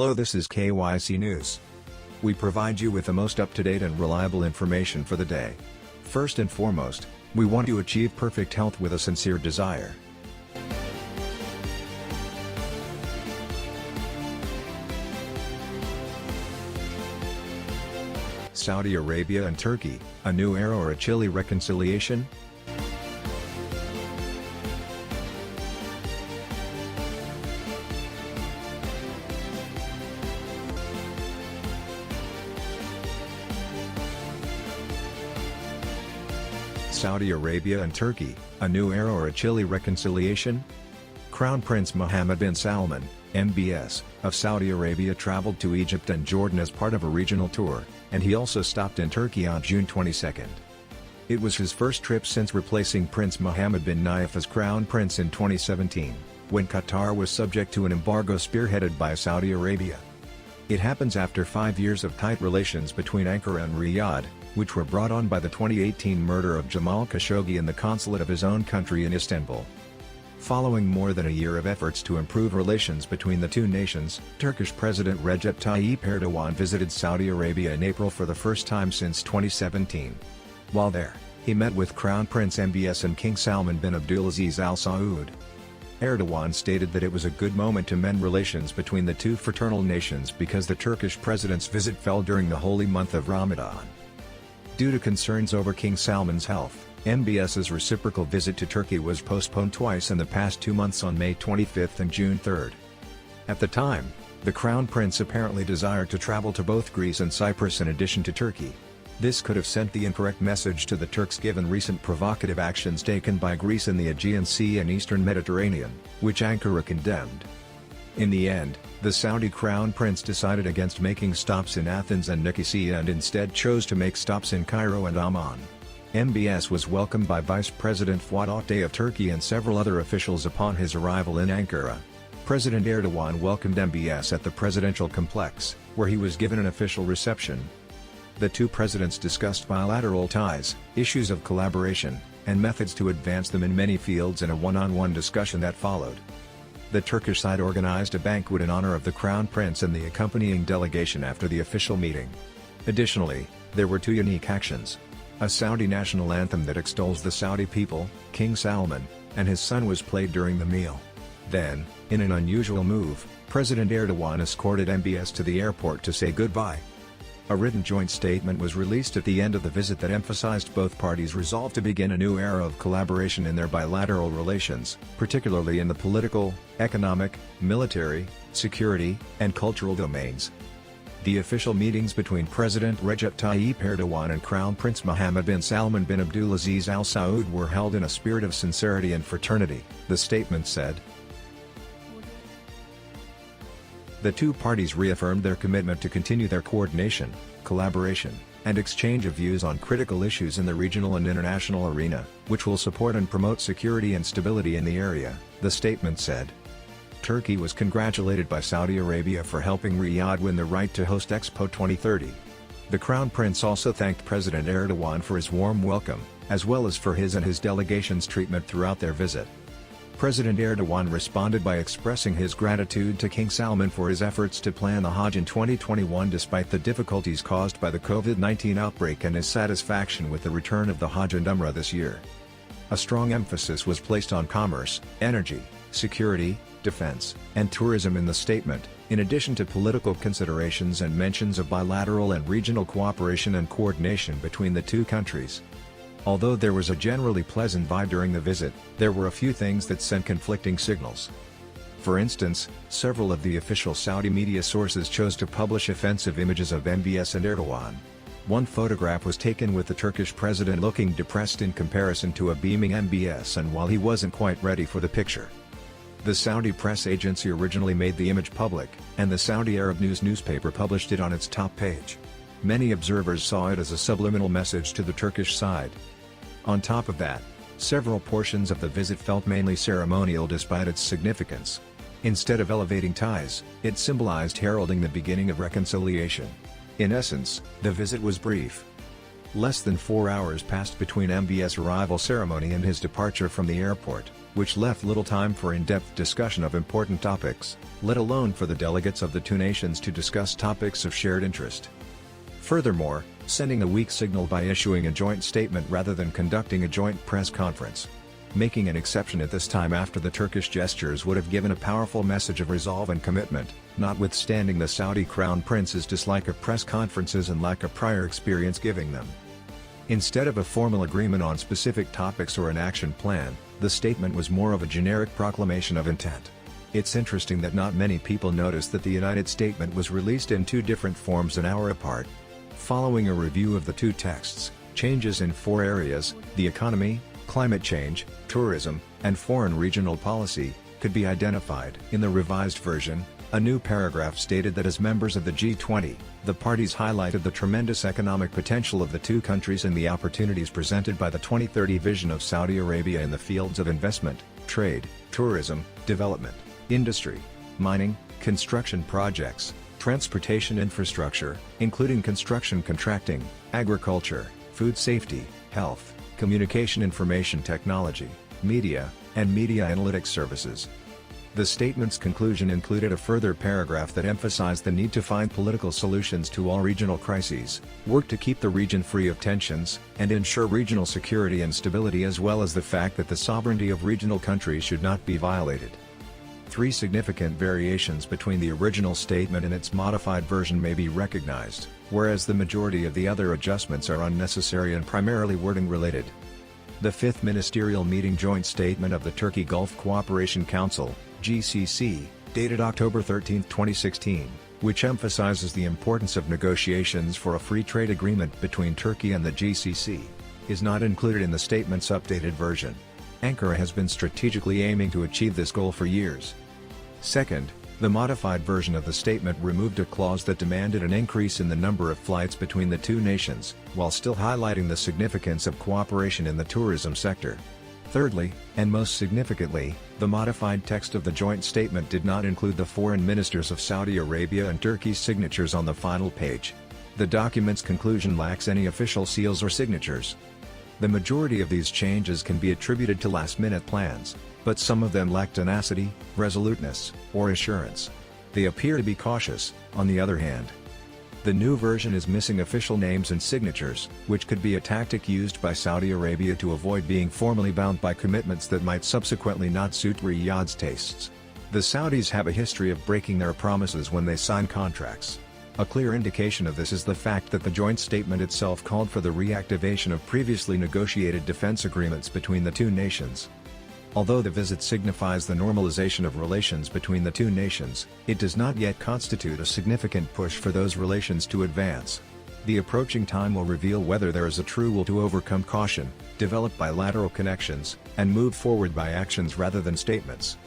Hello, this is KYC News. We provide you with the most up-to-date and reliable information for the day. First and foremost, we want to achieve perfect health with a sincere desire. Saudi Arabia and Turkey, a new era or a chilly reconciliation? Saudi Arabia and Turkey, a new era or a chilly reconciliation? Crown Prince Mohammed bin Salman, MBS, of Saudi Arabia traveled to Egypt and Jordan as part of a regional tour, and he also stopped in Turkey on June 22. It was his first trip since replacing Prince Mohammed bin Nayef as Crown Prince in 2017, when Qatar was subject to an embargo spearheaded by Saudi Arabia. It happens after 5 years of tight relations between Ankara and Riyadh, which were brought on by the 2018 murder of Jamal Khashoggi in the consulate of his own country in Istanbul. Following more than a year of efforts to improve relations between the two nations, Turkish President Recep Tayyip Erdogan visited Saudi Arabia in April for the first time since 2017. While there, he met with Crown Prince MBS and King Salman bin Abdulaziz Al Saud. Erdogan stated that it was a good moment to mend relations between the two fraternal nations because the Turkish president's visit fell during the holy month of Ramadan. Due to concerns over King Salman's health, MBS's reciprocal visit to Turkey was postponed twice in the past 2 months on May 25 and June 3. At the time, the Crown Prince apparently desired to travel to both Greece and Cyprus in addition to Turkey. This could have sent the incorrect message to the Turks given recent provocative actions taken by Greece in the Aegean Sea and Eastern Mediterranean, which Ankara condemned. In the end, the Saudi Crown Prince decided against making stops in Athens and Nicosia and instead chose to make stops in Cairo and Amman. MBS was welcomed by Vice President Fuat Oktay of Turkey and several other officials upon his arrival in Ankara. President Erdogan welcomed MBS at the presidential complex, where he was given an official reception. The two presidents discussed bilateral ties, issues of collaboration, and methods to advance them in many fields in a one-on-one discussion that followed. The Turkish side organized a banquet in honor of the Crown Prince and the accompanying delegation after the official meeting. Additionally, there were two unique actions. A Saudi national anthem that extols the Saudi people, King Salman, and his son was played during the meal. Then, in an unusual move, President Erdogan escorted MBS to the airport to say goodbye. A written joint statement was released at the end of the visit that emphasized both parties' resolve to begin a new era of collaboration in their bilateral relations, particularly in the political, economic, military, security, and cultural domains. The official meetings between President Recep Tayyip Erdogan and Crown Prince Mohammed bin Salman bin Abdulaziz Al Saud were held in a spirit of sincerity and fraternity, the statement said. The two parties reaffirmed their commitment to continue their coordination, collaboration, and exchange of views on critical issues in the regional and international arena, which will support and promote security and stability in the area, the statement said. Turkey was congratulated by Saudi Arabia for helping Riyadh win the right to host Expo 2030. The Crown Prince also thanked President Erdogan for his warm welcome, as well as for his and his delegation's treatment throughout their visit. President Erdogan responded by expressing his gratitude to King Salman for his efforts to plan the Hajj in 2021 despite the difficulties caused by the COVID-19 outbreak and his satisfaction with the return of the Hajj and Umrah this year. A strong emphasis was placed on commerce, energy, security, defense, and tourism in the statement, in addition to political considerations and mentions of bilateral and regional cooperation and coordination between the two countries. Although there was a generally pleasant vibe during the visit, there were a few things that sent conflicting signals. For instance, several of the official Saudi media sources chose to publish offensive images of MBS and Erdogan. One photograph was taken with the Turkish president looking depressed in comparison to a beaming MBS, and while he wasn't quite ready for the picture. The Saudi press agency originally made the image public, and the Saudi Arab News newspaper published it on its top page. Many observers saw it as a subliminal message to the Turkish side. On top of that, several portions of the visit felt mainly ceremonial despite its significance. Instead of elevating ties, it symbolized heralding the beginning of reconciliation. In essence, the visit was brief. Less than 4 hours passed between MBS' arrival ceremony and his departure from the airport. which left little time for in-depth discussion of important topics, let alone for the delegates of the two nations to discuss topics of shared interest. Furthermore, sending a weak signal by issuing a joint statement rather than conducting a joint press conference. Making an exception at this time after the Turkish gestures would have given a powerful message of resolve and commitment, notwithstanding the Saudi Crown Prince's dislike of press conferences and lack of prior experience giving them. Instead of a formal agreement on specific topics or an action plan, the statement was more of a generic proclamation of intent. It's interesting that not many people noticed that the United Statement was released in two different forms an hour apart. Following a review of the two texts, changes in 4 areas, the economy, climate change, tourism, and foreign regional policy, could be identified. In the revised version, a new paragraph stated that as members of the G20, the parties highlighted the tremendous economic potential of the two countries and the opportunities presented by the 2030 vision of Saudi Arabia in the fields of investment, trade, tourism, development, industry, mining, construction projects, transportation infrastructure, including construction contracting, agriculture, food safety, health, communication information technology, media, and media analytics services. The statement's conclusion included a further paragraph that emphasized the need to find political solutions to all regional crises, work to keep the region free of tensions, and ensure regional security and stability, as well as the fact that the sovereignty of regional countries should not be violated. 3 significant variations between the original statement and its modified version may be recognized, whereas the majority of the other adjustments are unnecessary and primarily wording related. The 5th Ministerial Meeting Joint Statement of the Turkey Gulf Cooperation Council, GCC, dated October 13, 2016, which emphasizes the importance of negotiations for a free trade agreement between Turkey and the GCC, is not included in the statement's updated version. Ankara has been strategically aiming to achieve this goal for years. Second, the modified version of the statement removed a clause that demanded an increase in the number of flights between the two nations, while still highlighting the significance of cooperation in the tourism sector. Thirdly, and most significantly, the modified text of the joint statement did not include the foreign ministers of Saudi Arabia and Turkey's signatures on the final page. The document's conclusion lacks any official seals or signatures. The majority of these changes can be attributed to last-minute plans, but some of them lack tenacity, resoluteness, or assurance. They appear to be cautious, on the other hand. The new version is missing official names and signatures, which could be a tactic used by Saudi Arabia to avoid being formally bound by commitments that might subsequently not suit Riyadh's tastes. The Saudis have a history of breaking their promises when they sign contracts. A clear indication of this is the fact that the joint statement itself called for the reactivation of previously negotiated defense agreements between the two nations. Although the visit signifies the normalization of relations between the two nations, it does not yet constitute a significant push for those relations to advance. The approaching time will reveal whether there is a true will to overcome caution, develop bilateral connections, and move forward by actions rather than statements.